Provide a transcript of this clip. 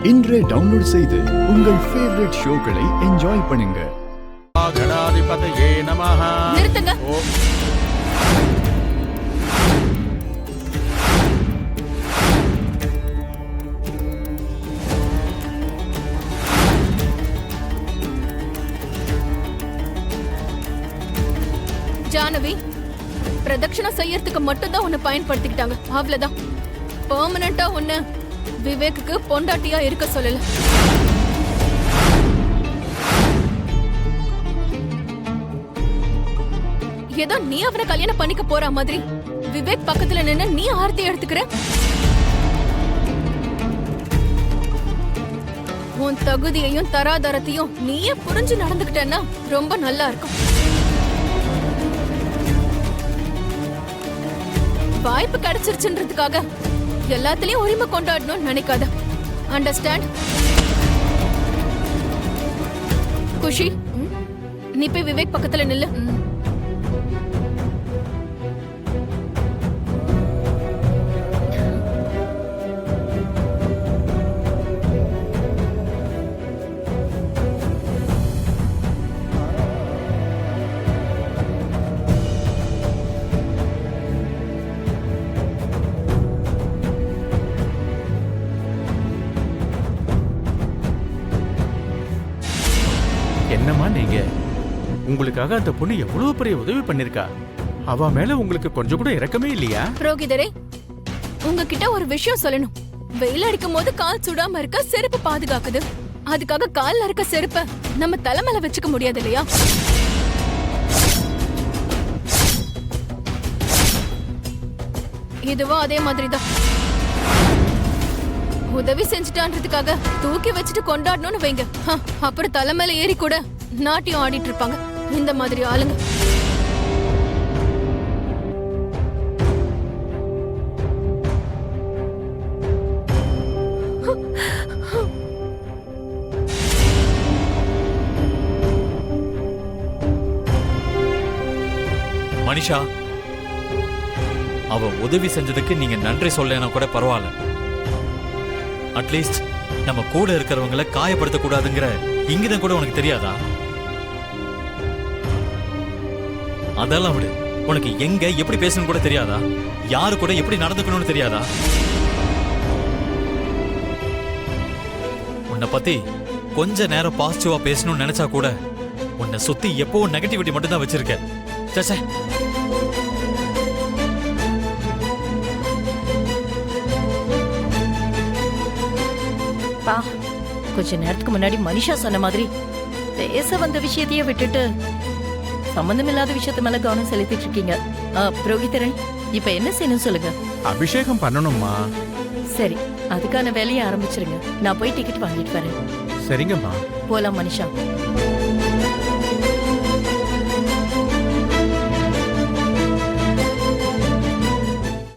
இன்றே டவுன்லோட் செய்து உங்கள் ஃபேவரட் ஷோக்களை என்ஜாய் பண்ணுங்க. கணாதிபதியே நமஹ. நிறுத்துங்க. ஜானவி, பிரதட்சணம் செய்யறதுக்கு மட்டும் தான் உன்னை பயன்படுத்திக்கிட்டாங்க, அவ்வளவுதான். பெர்மனண்டா உன்னை விவேக்கு பொண்டாட்டியா இருக்க சொல்லல. ஏதோ நீ அவனை கல்யாணம் பண்ணிக்க போற மாதிரி விவேக் பக்கத்துல நின்னு நீ ஆர்த்தி எடுத்துக்கிற. உன் தகுதியையும் தராதரத்தையும் நீயே புரிஞ்சு நடந்துக்கிட்டேன்னா ரொம்ப நல்லா இருக்கும். வாய்ப்பு கிடைச்சிருச்சுன்றதுக்காக எல்லாத்துலயும் உரிமை கொண்டாடணும்னு நினைக்காத. அண்டர்ஸ்டாண்ட்? குஷி, நீ போய் விவேக் பக்கத்துல நில்லு. என்னம்மா நீங்க? உங்களுக்காக அந்த பொண்ணு எவ்வளவு பெரிய உதவி பண்ணிருக்கா. அவ மேல உங்களுக்கு கொஞ்சம் கூட இரக்கமே இல்லையா? புரோகிதரே, உங்ககிட்ட ஒரு விஷயம் சொல்லணும். வெயில் அடிக்கும் போது கால் சுடாம இருக்க செருப்பு பாதுகாக்குது. அதுக்காக கால்ல இருக்க செருப்ப நம்ம தலைமையில வச்சுக்க முடியாது இல்லையா? இதுவும் அதே மாதிரிதான். உதவி செஞ்சுட்டான்றதுக்காக தூக்கி வச்சுட்டு கொண்டாடணும்னு வைங்க, அப்புறம் தலைமையில ஏறி கூட நாட்டியம் ஆடிட்டு இருப்பாங்க இந்த மாதிரி ஆளுங்க. மனிஷா, அவ உதவி செஞ்சதுக்கு நீங்க நன்றி சொல்லனா கூட பரவாயில்ல. அட்லீஸ்ட் நம்ம கூட இருக்கிறவங்களை காயப்படுத்த கூடாதுங்கிற இங்கிதம் கூட உனக்கு தெரியாதா? அதெல்லாம் விடு. உனக்கு எங்க எப்படி பேசணும் கூட தெரியாதா? யாரு கூட எப்படி நடந்துக்கணும்னு தெரியாதா? உன்னை பத்தி கொஞ்ச நேரம் பாசிட்டிவா பேசணும்னு நினைச்சா கூட உன்னை சுத்தி எப்பவும் நெகட்டிவிட்டி மட்டும் தான் வச்சிருக்க. சே, கொஞ்ச நேரத்துக்கு முன்னாடி மனிஷா சொன்ன மாதிரி பேச வந்த விஷயத்தையே விட்டுட்டு சம்பந்தம் இல்லாத விஷயத்து மேல கவனம் செலுத்திட்டு இருக்கீங்க. புரோகிதரன், இப்ப என்ன செய்யணும் சொல்லுங்க. அபிஷேகம் பண்ணணும்மா. சரி, அதுக்கான வேலையை ஆரம்பிச்சிருங்க. நான் போய் டிக்கெட் வாங்கிட்டு வரேன். சரிங்கம்மா. போலாம் மனிஷா.